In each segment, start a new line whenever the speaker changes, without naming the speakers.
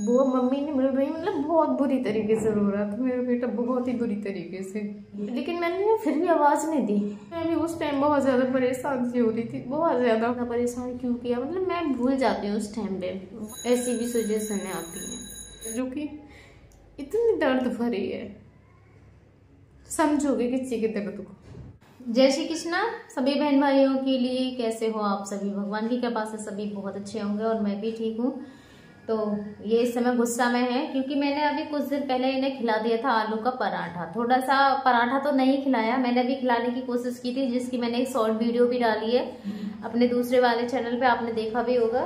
वो मम्मी ने मिल रही, मतलब बहुत बुरी तरीके से रो रहा था मेरा बेटा, बहुत ही बुरी तरीके से। लेकिन मैंने फिर भी आवाज़ नहीं दी। मैं भी उस टाइम बहुत ज़्यादा परेशान सी हो रही थी, बहुत ज़्यादा। परेशान क्यों किया, मतलब मैं भूल जाती हूँ उस टाइम पे। ऐसी भी सिचुएशन आती हैं जो कि इतनी दर्द भरी है, समझोगे किसी के दर्द को। जय श्री कृष्णा सभी बहन भाइयों के लिए। कैसे हो आप सभी? भगवान की कृपा से सभी बहुत अच्छे होंगे और मैं भी ठीक हूँ। तो ये इस समय गुस्सा में है क्योंकि मैंने अभी कुछ दिन पहले इन्हें खिला दिया था आलू का पराठा। थोड़ा सा पराठा तो नहीं खिलाया, मैंने अभी खिलाने की कोशिश की थी, जिसकी मैंने एक शॉर्ट वीडियो भी डाली है अपने दूसरे वाले चैनल पे, आपने देखा भी होगा।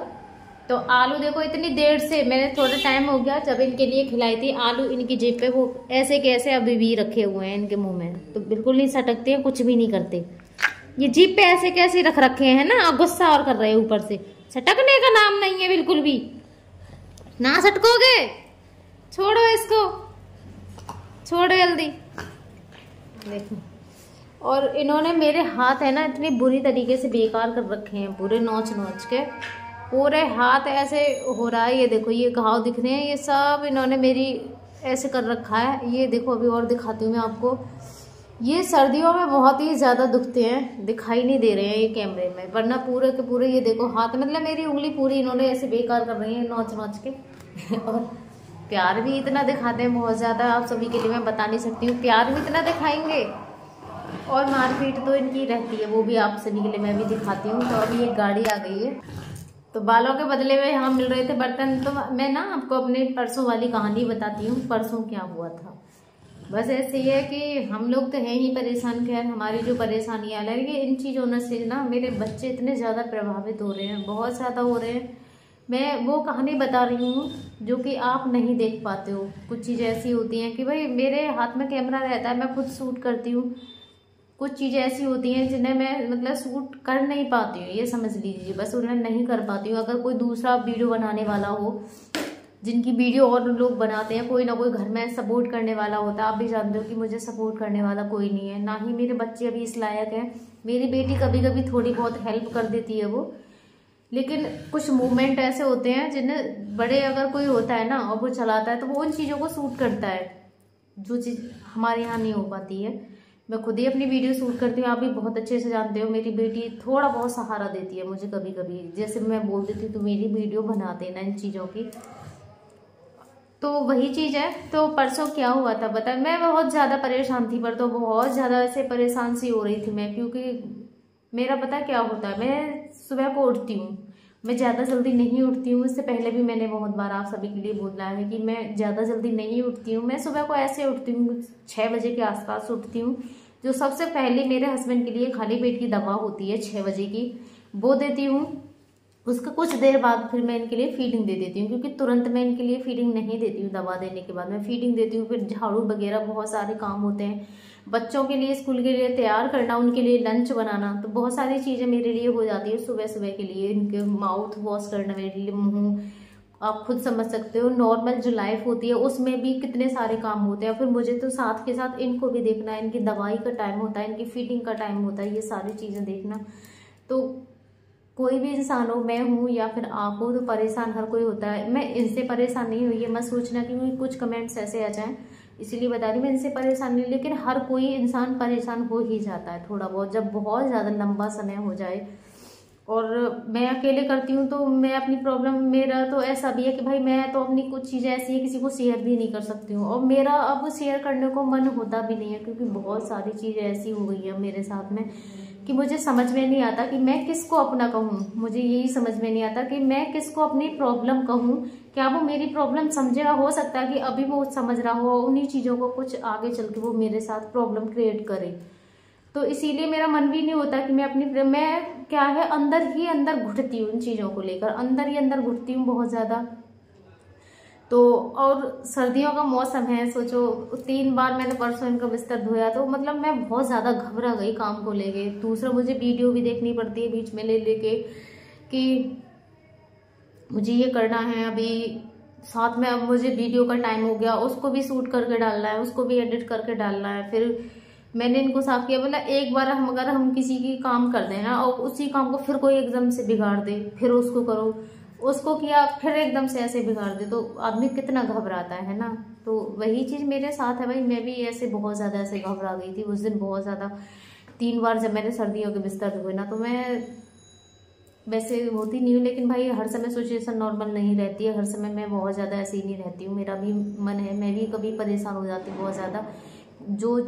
तो आलू देखो, इतनी देर से मैंने, थोड़ा टाइम हो गया जब इनके लिए खिलाई थी। आलू इनकी जेब पे वो ऐसे कैसे अभी भी रखे हुए हैं इनके मुंह में, तो बिल्कुल नहीं सटकते हैं, कुछ भी नहीं करते। ये जीप पे ऐसे कैसे रख रखे हैं ना, और गुस्सा और कर रहे हैं ऊपर से। सटकने का नाम नहीं है बिल्कुल भी, ना सटकोगे, छोड़ो इसको, छोड़ो जल्दी। देखो, और इन्होंने मेरे हाथ है ना इतनी बुरी तरीके से बेकार कर रखे हैं, पूरे नोच नोच के पूरे हाथ ऐसे हो रहा है। ये देखो, ये घाव दिख रहे हैं, ये सब इन्होंने मेरी ऐसे कर रखा है। ये देखो, अभी और दिखाती हूँ मैं आपको। ये सर्दियों में बहुत ही ज़्यादा दुखते हैं, दिखाई नहीं दे रहे हैं ये कैमरे में, वरना पूरे के पूरे ये देखो हाथ, मतलब मेरी उंगली पूरी इन्होंने ऐसे बेकार कर रही है नोच नोच के। और प्यार भी इतना दिखाते हैं बहुत ज़्यादा, आप सभी के लिए मैं बता नहीं सकती हूँ, प्यार भी इतना दिखाएंगे। और मारपीट तो इनकी रहती है, वो भी आप सभी के लिए मैं भी दिखाती हूँ। तो अभी एक गाड़ी आ गई है, तो बालों के बदले में यहाँ मिल रहे थे बर्तन। तो मैं ना आपको अपने परसों वाली कहानी बताती हूँ, परसों क्या हुआ था। बस ऐसे ही है कि हम लोग तो हैं ही परेशान, खैर हमारी जो परेशानियाँ है, लेकिन इन चीज़ों से ना मेरे बच्चे इतने ज़्यादा प्रभावित हो रहे हैं, बहुत ज़्यादा हो रहे हैं। मैं वो कहानी बता रही हूँ जो कि आप नहीं देख पाते हो। कुछ चीज़ें ऐसी होती हैं कि भाई मेरे हाथ में कैमरा रहता है, मैं खुद शूट करती हूँ। कुछ चीज़ें ऐसी होती हैं जिन्हें मैं मतलब शूट कर नहीं पाती हूँ, ये समझ लीजिए, बस उन्हें नहीं कर पाती हूँ। अगर कोई दूसरा वीडियो बनाने वाला हो, जिनकी वीडियो और लोग बनाते हैं, कोई ना कोई घर में सपोर्ट करने वाला होता है। आप भी जानते हो कि मुझे सपोर्ट करने वाला कोई नहीं है, ना ही मेरे बच्चे अभी इस लायक हैं। मेरी बेटी कभी कभी थोड़ी बहुत हेल्प कर देती है वो, लेकिन कुछ मूवमेंट ऐसे होते हैं जिन्हें बड़े अगर कोई होता है ना और वो चलाता है, तो वो उन चीज़ों को शूट करता है, जो चीज़ हमारे यहाँ नहीं हो पाती है। मैं खुद ही अपनी वीडियो शूट करती हूँ, आप भी बहुत अच्छे से जानते हो। मेरी बेटी थोड़ा बहुत सहारा देती है मुझे कभी कभी, जैसे मैं बोल देती हूँ तो मेरी वीडियो बना देना इन चीज़ों की, तो वही चीज़ है। तो परसों क्या हुआ था पता है, मैं बहुत ज़्यादा परेशान थी, पर तो बहुत ज़्यादा ऐसे परेशान सी हो रही थी मैं, क्योंकि मेरा पता क्या होता है, मैं सुबह को उठती हूँ, मैं ज़्यादा जल्दी नहीं उठती हूँ। इससे पहले भी मैंने बहुत बार आप सभी के लिए बोला है कि मैं ज़्यादा जल्दी नहीं उठती हूँ। मैं सुबह को ऐसे उठती हूँ, 6 बजे के आसपास उठती हूँ। जो सबसे पहले मेरे हस्बैंड के लिए खाली पेट की दवा होती है 6 बजे की, वो देती हूँ। उसका कुछ देर बाद फिर मैं इनके लिए फीडिंग दे देती हूँ, क्योंकि तुरंत मैं इनके लिए फीडिंग नहीं देती हूँ, दवा देने के बाद मैं फीडिंग देती हूँ। फिर झाड़ू वगैरह बहुत सारे काम होते हैं, बच्चों के लिए स्कूल के लिए तैयार करना, उनके लिए लंच बनाना, तो बहुत सारी चीज़ें मेरे लिए हो जाती है सुबह सुबह के लिए। इनके माउथ वॉश करना मेरे लिए, मुँह, आप खुद समझ सकते हो नॉर्मल जो लाइफ होती है उसमें भी कितने सारे काम होते हैं। फिर मुझे तो साथ के साथ इनको भी देखना है, इनकी दवाई का टाइम होता है, इनकी फीडिंग का टाइम होता है, ये सारी चीज़ें देखना। तो कोई भी इंसान हो, मैं हूँ या फिर आप हो, तो परेशान हर कोई होता है। मैं इनसे परेशान नहीं हुई है, मत सोचना कि कुछ कमेंट्स ऐसे आ जाएं, इसीलिए बता रही मैं इनसे परेशान नहीं, लेकिन हर कोई इंसान परेशान हो ही जाता है थोड़ा बहुत, जब बहुत ज़्यादा लंबा समय हो जाए। और मैं अकेले करती हूँ तो मैं अपनी प्रॉब्लम, मेरा तो ऐसा भी है कि भाई मैं तो अपनी कुछ चीज़ें ऐसी है किसी को शेयर भी नहीं कर सकती हूँ, और मेरा अब शेयर करने को मन होता भी नहीं है, क्योंकि बहुत सारी चीज़ें ऐसी हो गई है मेरे साथ में कि मुझे समझ में नहीं आता कि मैं किसको अपना कहूँ। मुझे यही समझ में नहीं आता कि मैं किसको अपनी प्रॉब्लम कहूँ, क्या वो मेरी प्रॉब्लम समझेगा। हो सकता है कि अभी वो समझ रहा हो, उन्हीं चीज़ों को कुछ आगे चल के वो मेरे साथ प्रॉब्लम क्रिएट करे। तो इसीलिए मेरा मन भी नहीं होता कि मैं क्या है, अंदर ही अंदर घुटती हूँ इन चीज़ों को लेकर, अंदर ही अंदर घुटती हूँ बहुत ज़्यादा। तो और सर्दियों का मौसम है, सोचो 3 बार मैंने परसों इनका बिस्तर धोया, तो मतलब मैं बहुत ज़्यादा घबरा गई काम को लेके। दूसरा मुझे वीडियो भी देखनी पड़ती है बीच में ले लेके कि मुझे ये करना है, अभी साथ में अब मुझे वीडियो का टाइम हो गया, उसको भी शूट करके डालना है, उसको भी एडिट करके डालना है। फिर मैंने इनको साफ किया, बोला एक बार अगर हम किसी की काम कर दें ना और उसी काम को फिर कोई एकदम से बिगाड़ दे, फिर उसको करो, उसको किया फिर एकदम से ऐसे बिगाड़ दे तो आदमी कितना घबराता है ना। तो वही चीज़ मेरे साथ है भाई, मैं भी ऐसे बहुत ज़्यादा ऐसे घबरा गई थी उस दिन बहुत ज़्यादा। 3 बार जब मैंने सर्दियों के बिस्तर धोए ना, तो मैं वैसे होती नहीं हूँ, लेकिन भाई हर समय सिचुएशन नॉर्मल नहीं रहती है, हर समय मैं बहुत ज़्यादा ऐसे ही नहीं रहती हूँ। मेरा भी मन है, मैं भी कभी परेशान हो जाती हूँ बहुत ज़्यादा। जो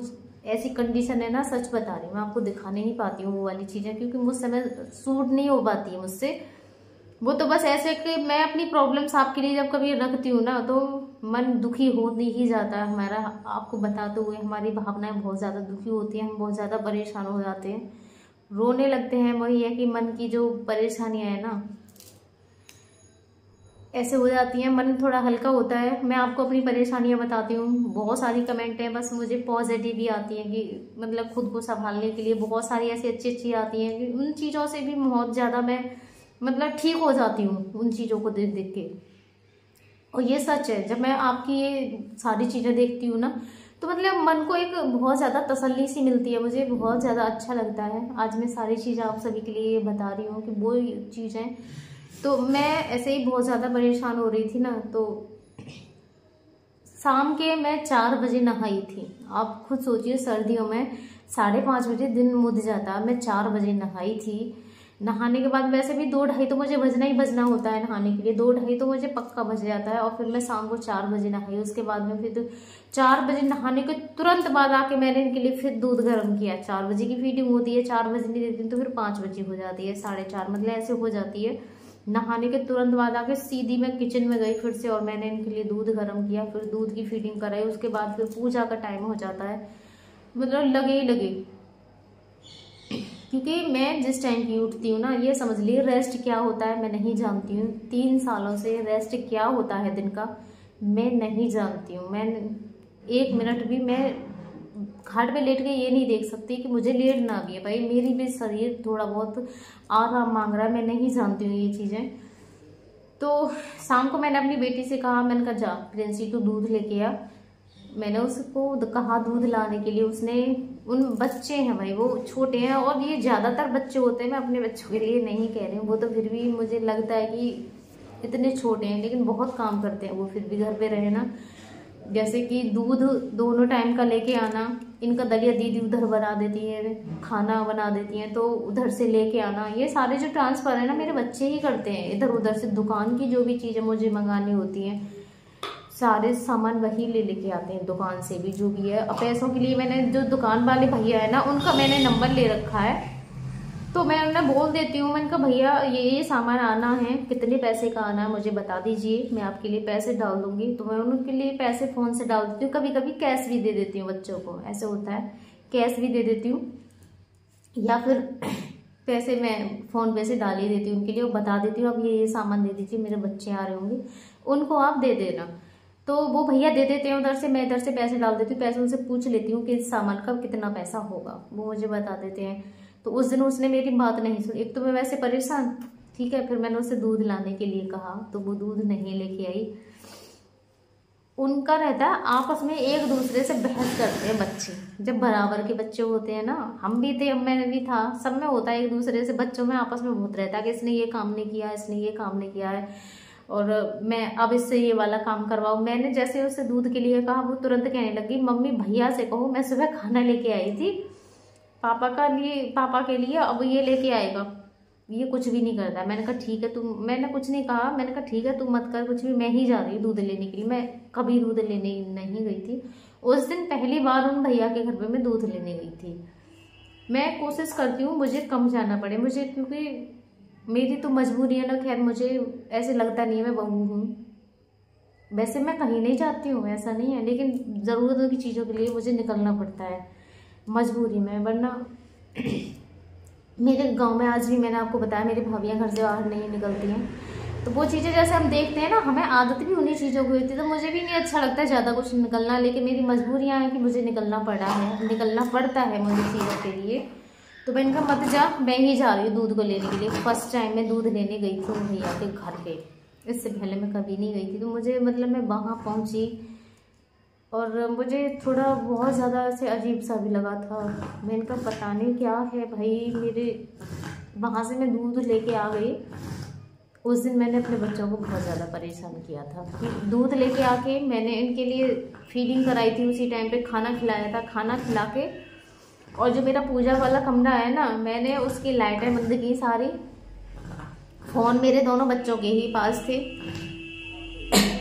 ऐसी कंडीशन है ना, सच बता रही हूँ, मैं आपको दिखा नहीं पाती हूँ वो वाली चीज़ें, क्योंकि मुझ समय सूट नहीं हो पाती है मुझसे। वो तो बस ऐसे कि मैं अपनी प्रॉब्लम्स आपके लिए जब कभी रखती हूँ ना, तो मन दुखी हो ही जाता है हमारा। आपको बताते हुए हमारी भावनाएं बहुत ज़्यादा दुखी होती हैं, हम बहुत ज़्यादा परेशान हो जाते हैं, रोने लगते हैं। वही है कि मन की जो परेशानियां है ना, ऐसे हो जाती हैं, मन थोड़ा हल्का होता है। मैं आपको अपनी परेशानियां बताती हूँ, बहुत सारी कमेंट हैं, बस मुझे पॉजिटिव ही आती हैं कि मतलब खुद को संभालने के लिए बहुत सारी ऐसी अच्छी अच्छी आती हैं कि उन चीज़ों से भी बहुत ज़्यादा मैं मतलब ठीक हो जाती हूँ उन चीज़ों को देख देख के। और ये सच है, जब मैं आपकी ये सारी चीज़ें देखती हूँ ना, तो मतलब मन को एक बहुत ज़्यादा तसल्ली सी मिलती है, मुझे बहुत ज़्यादा अच्छा लगता है। आज मैं सारी चीज़ें आप सभी के लिए बता रही हूँ कि वो चीज़ें, तो मैं ऐसे ही बहुत ज़्यादा परेशान हो रही थी ना, तो शाम के मैं 4 बजे नहाई थी। आप खुद सोचिए, सर्दियों में 5:30 बजे दिन मुद जाता, मैं 4 बजे नहाई थी। नहाने के बाद वैसे भी 2-2:30 तो मुझे बजना ही बजना होता है नहाने के लिए, 2-2:30 तो मुझे पक्का बज जाता है। और फिर मैं शाम को 4 बजे नहाई, उसके बाद में फिर तो 4 बजे नहाने के तुरंत बाद आके मैंने इनके लिए फिर दूध गर्म किया। 4 बजे की फीडिंग होती है, 4 बजे नहीं देती तो फिर 5 बजे हो जाती है, 4:30 मतलब ऐसे हो जाती है। नहाने के तुरंत बाद आके सीधी मैं किचन में गई फिर से, और मैंने इनके लिए दूध गर्म किया, फिर दूध की फीडिंग कराई। उसके बाद फिर पूजा का टाइम हो जाता है, मतलब लगे ही लगे। क्योंकि मैं जिस टाइम की उठती हूँ ना, ये समझ लीजिए रेस्ट क्या होता है मैं नहीं जानती हूँ। 3 सालों से रेस्ट क्या होता है दिन का मैं नहीं जानती हूँ। मैं 1 मिनट भी मैं खाट पे लेट के ये नहीं देख सकती कि मुझे लेट ना भी है, भाई मेरी भी शरीर थोड़ा बहुत आराम मांग रहा है, मैं नहीं जानती हूँ ये चीज़ें। तो शाम को मैंने अपनी बेटी से कहा, मैंने कहा जा प्रिंसी तू दूध लेके आ। मैंने उसको कहा दूध लाने के लिए, उसने, उन बच्चे हैं भाई वो छोटे हैं, और ये ज़्यादातर बच्चे होते हैं, मैं अपने बच्चों के लिए नहीं कह रही हूँ, वो तो फिर भी मुझे लगता है कि इतने छोटे हैं लेकिन बहुत काम करते हैं वो, फिर भी घर पे रहे ना। जैसे कि दूध दोनों टाइम का लेके आना, इनका दलिया दीदी उधर बना देती है, खाना बना देती हैं, तो उधर से लेके आना, ये सारे जो ट्रांसफर है ना मेरे बच्चे ही करते हैं। इधर उधर से दुकान की जो भी चीज़ें मुझे मंगानी होती हैं, सारे सामान वही ले लेके आते हैं दुकान से भी, जो भी है। अब पैसों के लिए मैंने जो दुकान वाले भैया है ना, उनका मैंने नंबर ले रखा है, तो मैं उन्हें बोल देती हूँ, मैंने कहा भैया ये सामान आना है, कितने पैसे का आना है मुझे बता दीजिए, मैं आपके लिए पैसे डाल दूंगी। तो मैं उनके लिए पैसे फ़ोन से डाल देती हूँ, कभी कभी कैश भी दे देती हूँ बच्चों को, ऐसे होता है, कैश भी दे देती हूँ, या फिर पैसे मैं फ़ोन पे से डाल ही देती हूँ उनके लिए, वो बता देती हूँ अब ये सामान दे दीजिए, मेरे बच्चे आ रहे होंगे, उनको आप दे देना। तो वो भैया दे देते हैं उधर से, मैं इधर से पैसे डाल देती हूँ, पैसे उनसे पूछ लेती हूँ कि इस सामान का कितना पैसा होगा, वो मुझे बता देते हैं। तो उस दिन उसने मेरी बात नहीं सुनी, एक तो मैं वैसे परेशान, ठीक है, फिर मैंने उससे दूध लाने के लिए कहा तो वो दूध नहीं लेके आई। उनका रहता है आपस में एक दूसरे से बहस करते हैं बच्चे, जब बराबर के बच्चे होते हैं ना, हम भी थे, मैंने भी था, सब में होता है एक दूसरे से, बच्चों में आपस में बहुत रहता है कि इसने ये काम नहीं किया, इसने ये काम नहीं किया है, और मैं अब इससे ये वाला काम करवाऊँ। मैंने जैसे उसे दूध के लिए कहा, वो तुरंत कहने लगी मम्मी भैया से कहो मैं सुबह खाना लेके आई थी पापा के लिए, अब ये लेके आएगा, ये कुछ भी नहीं करता। मैंने कहा ठीक है तुम, मैंने कुछ नहीं कहा, मैंने कहा ठीक है तुम मत कर कुछ भी, मैं ही जा रही हूँ दूध लेने के लिए। मैं कभी दूध लेने नहीं गई थी, उस दिन पहली बार उन भैया के घर पे मैं दूध लेने गई थी। मैं कोशिश करती हूँ मुझे कम जाना पड़े, मुझे क्योंकि मेरी तो मजबूरी है ना, खैर मुझे ऐसे लगता नहीं है मैं बहू हूँ, वैसे मैं कहीं नहीं जाती हूँ ऐसा नहीं है, लेकिन ज़रूरतों की चीज़ों के लिए मुझे निकलना पड़ता है मजबूरी में, वरना मेरे गांव में आज भी मैंने आपको बताया मेरी भाभियाँ घर से बाहर नहीं निकलती हैं। तो वो चीज़ें जैसे हम देखते हैं ना, हमें आदत भी उन्हीं चीज़ों की होती है, तो मुझे भी नहीं अच्छा लगता है ज़्यादा कुछ निकलना, लेकिन मेरी मजबूरियाँ हैं कि मुझे निकलना पड़ता है मुझे चीज़ों के लिए। तो मैंने कहा मत जा, मैं ही जा रही हूँ दूध को लेने के लिए। फर्स्ट टाइम मैं दूध लेने गई थी भैया के घर पे, इससे पहले मैं कभी नहीं गई थी। तो मुझे मतलब मैं वहाँ पहुँची और मुझे थोड़ा बहुत ज़्यादा ऐसे अजीब सा भी लगा था। मैंने कहा पता नहीं क्या है भाई, मेरे वहाँ से मैं दूध लेके आ गई, उस दिन मैंने अपने बच्चों को बहुत ज़्यादा परेशान किया था कि दूध लेके आके मैंने इनके लिए फीडिंग कराई थी, उसी टाइम पे खाना खिलाया था। खाना खिला के और जो मेरा पूजा वाला कमरा है ना, मैंने उसकी लाइटें बंद की सारी। फ़ोन मेरे दोनों बच्चों के ही पास थे,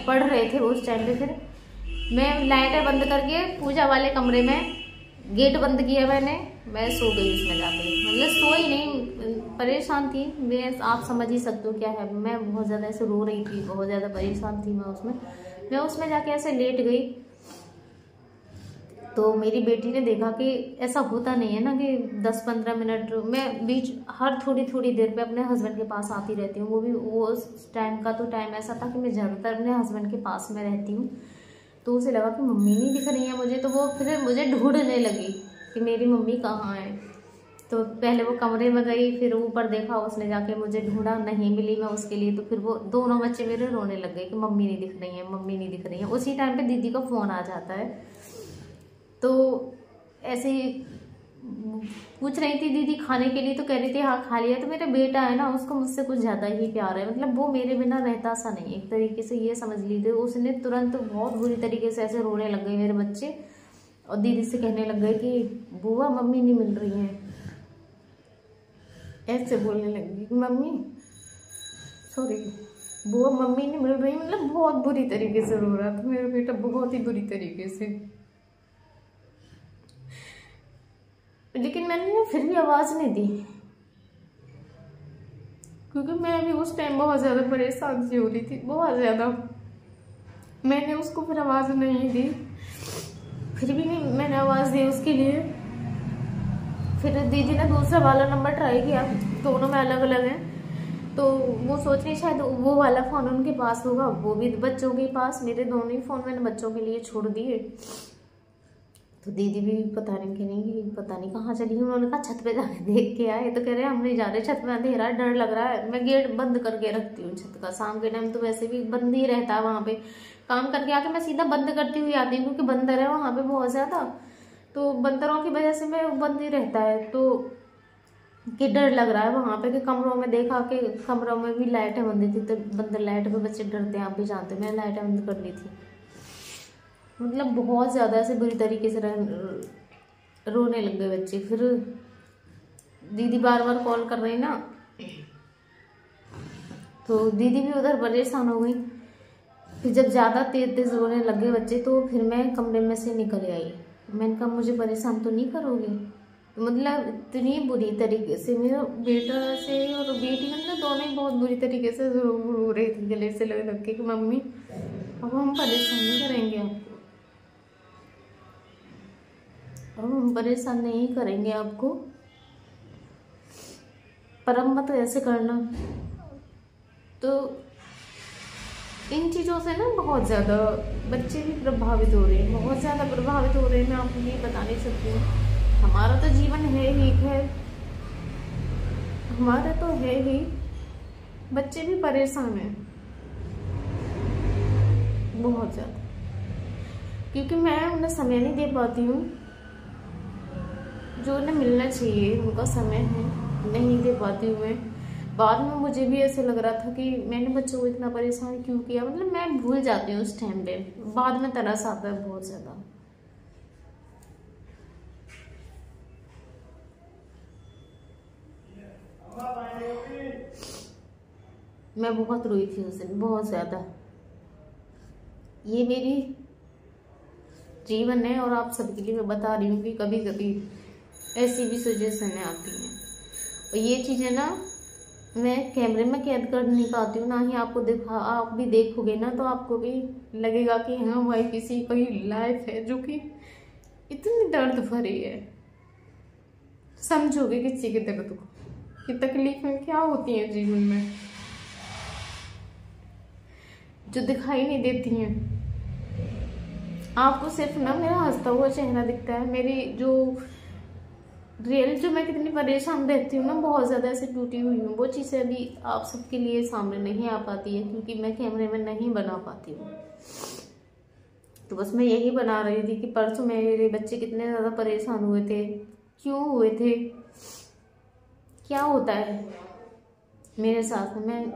पढ़ रहे थे उस टाइम पे। फिर मैं लाइटें बंद करके पूजा वाले कमरे में गेट बंद किया मैं सो गई उसमें जाके। मतलब सोई नहीं, परेशान थी मैं, आप समझ ही सकते हो क्या है। मैं बहुत ज़्यादा ऐसे रो रही थी, बहुत ज़्यादा परेशान थी मैं उसमें जाके ऐसे लेट गई। तो मेरी बेटी ने देखा कि ऐसा होता नहीं है ना कि 10-15 मिनट मैं बीच हर थोड़ी देर पे अपने हस्बैंड के पास आती रहती हूँ। वो उस टाइम का तो टाइम ऐसा था कि मैं ज़्यादातर अपने हस्बैंड के पास में रहती हूँ। तो उसे लगा कि मम्मी नहीं दिख रही है मुझे, तो वो फिर मुझे ढूंढने लगी कि मेरी मम्मी कहाँ है। तो पहले वो कमरे में गई, फिर ऊपर देखा, उसने जाके मुझे ढूंढा, नहीं मिली मैं उसके लिए। तो फिर वो दोनों बच्चे मेरे रोने लग गए कि मम्मी नहीं दिख रही है, मम्मी नहीं दिख रही है। उसी टाइम पे दीदी का फ़ोन आ जाता है। तो ऐसे ही पूछ रही थी दीदी खाने के लिए, तो कह रही थी हाँ खा लिया। तो मेरा बेटा है ना, उसको मुझसे कुछ ज़्यादा ही प्यार है। मतलब वो मेरे बिना रहता सा नहीं, एक तरीके से ये समझ लीजिए। उसने तुरंत बहुत बुरी तरीके से ऐसे रोने लग गए मेरे बच्चे, और दीदी से कहने लग गए कि बुआ मम्मी नहीं मिल रही है। ऐसे बोलने लगी कि मम्मी सॉरी बुआ मम्मी नहीं मिल रही। मतलब बहुत बुरी तरीके से रो रहा था मेरा बेटा, बहुत ही बुरी तरीके से। लेकिन मैंने ना फिर भी आवाज़ नहीं दी, क्योंकि मैं भी उस टाइम बहुत ज़्यादा परेशान सी हो रही थी, बहुत ज़्यादा। मैंने उसको फिर आवाज़ नहीं दी, फिर भी नहीं मैंने आवाज़ दी उसके लिए। फिर दीदी ने दूसरा वाला नंबर ट्राई किया, दोनों में अलग अलग हैं। तो वो सोच रही शायद वो वाला फ़ोन उनके पास होगा, वो भी बच्चों के पास। मेरे दोनों ही फ़ोन मैंने बच्चों के लिए छोड़ दिए। तो दीदी भी पता नहीं कहाँ चली। उन्होंने कहा छत पे जाके देख के आए। तो कह रहे हम नहीं जा रहे, छत में अंधेरा डर लग रहा है। मैं गेट बंद करके रखती हूँ छत का, शाम के टाइम तो वैसे भी बंद ही रहता है वहाँ पे। काम करके आके मैं सीधा बंद करती हुई आती हूँ, क्योंकि बंदर है वहाँ पे बहुत ज़्यादा। तो बंदरों की वजह से मैं बंद ही रहता है। तो कि डर लग रहा है वहाँ पे, कि कमरों में देखा कि कमरों में भी लाइटें बंदी थी। तो बंदर लाइट पे बच्चे डरते हैं, आप भी जानते हैं। मैंने लाइटें बंद कर ली थी। मतलब बहुत ज़्यादा ऐसे बुरी तरीके से रोने लग गए बच्चे। फिर दीदी बार बार कॉल कर रही ना, तो दीदी भी उधर परेशान हो गई। फिर जब ज़्यादा तेज रोने लग गए बच्चे, तो फिर मैं कमरे में से निकल आई। मैंने कहा मुझे परेशान तो नहीं करोगे। मतलब इतनी बुरी तरीके से मेरा बेटा से और बेटी, मतलब दोनों ही बहुत बुरी तरीके से रो रही थी, गले से लग के कि मम्मी अब हम परेशान नहीं करेंगे आपको, अब हम परेशान नहीं करेंगे आपको, पर अब मत ऐसे करना। तो इन चीज़ों से ना बहुत ज़्यादा बच्चे भी प्रभावित हो रहे हैं, बहुत ज़्यादा प्रभावित हो रहे हैं। मैं आपको ये बता नहीं सकती हूँ। हमारा तो जीवन है ही, खैर हमारा तो है ही, बच्चे भी परेशान हैं बहुत ज़्यादा, क्योंकि मैं उन्हें समय नहीं दे पाती हूँ जो उन्हें मिलना चाहिए। उनका समय है, नहीं दे पाती हूँ मैं। बाद में मुझे भी ऐसे लग रहा था कि मैंने बच्चों को इतना परेशान क्यों किया। मतलब मैं भूल जाती हूँ उस टाइम पे, बाद में तरस आता है बहुत ज़्यादा। मैं बहुत रोई थी उस दिन, बहुत ज़्यादा। ये मेरी जीवन है, और आप सबके लिए मैं बता रही हूँ कि कभी कभी ऐसी भी सिचुएशनें आती हैं। और ये चीज़ें ना मैं कैमरे में कैद कर नहीं पाती हूँ, ना ही आपको दिखा। आप भी देखोगे ना तो आपको भी लगेगा कि हाँ भाई किसी की लाइफ है जो कि इतनी दर्द भरी है। समझोगे किसी के दर्द को, कि तकलीफें क्या होती हैं जीवन में, जो दिखाई नहीं देती हैं। आपको सिर्फ ना मेरा हंसता हुआ चेहरा दिखता है, मेरी जो रियल जो मैं कितनी परेशान रहती हूँ ना, बहुत ज़्यादा ऐसे टूटी हुई हूँ। वो चीज़ें अभी आप सबके लिए सामने नहीं आ पाती है, क्योंकि मैं कैमरे में नहीं बना पाती हूँ। तो बस मैं यही बना रही थी कि परसों मेरे बच्चे कितने ज़्यादा परेशान हुए थे, क्यों हुए थे, क्या होता है मेरे साथ में।